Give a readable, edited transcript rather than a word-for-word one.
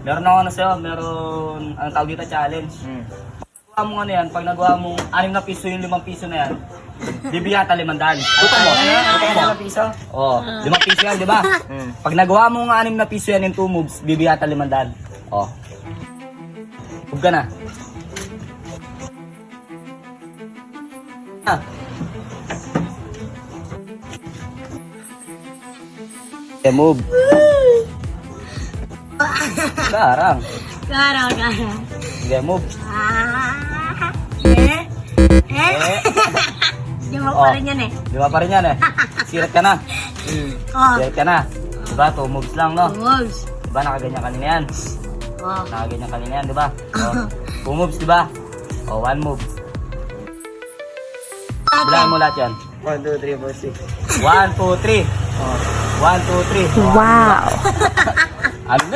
Meron ako na sa'yo, meron, ang tawag dito, challenge. Pag nagawa mo ano yan, pag nagawa mo 6 na piso yung 5 piso na yan, bibigyan ka 500. Tutok mo. Tutok mo. 5 piso? Oo, 5 piso yan, di ba? Pag nagawa mo 6 na piso yan in 2 moves, bibigyan ka 500. Oo. Move ka na. Ah. Okay, move. Garang. Garang. Okay, move. Di ba pa rin yan eh? Di ba pa rin yan eh? Sirat ka na. Oh. Sirat ka na. Diba? 2 moves lang, no? Moves. Diba? Nakaganyan kanina yan. Oh. Nakaganyan kanina yan, diba? Oh. 2 moves, diba? Oh, 1 move. Bilaan mo lahat yan. 1, 2, 3, 4, 6. 1, 2, 3. Oh. 1, 2, 3. Wow. Ano ba yan?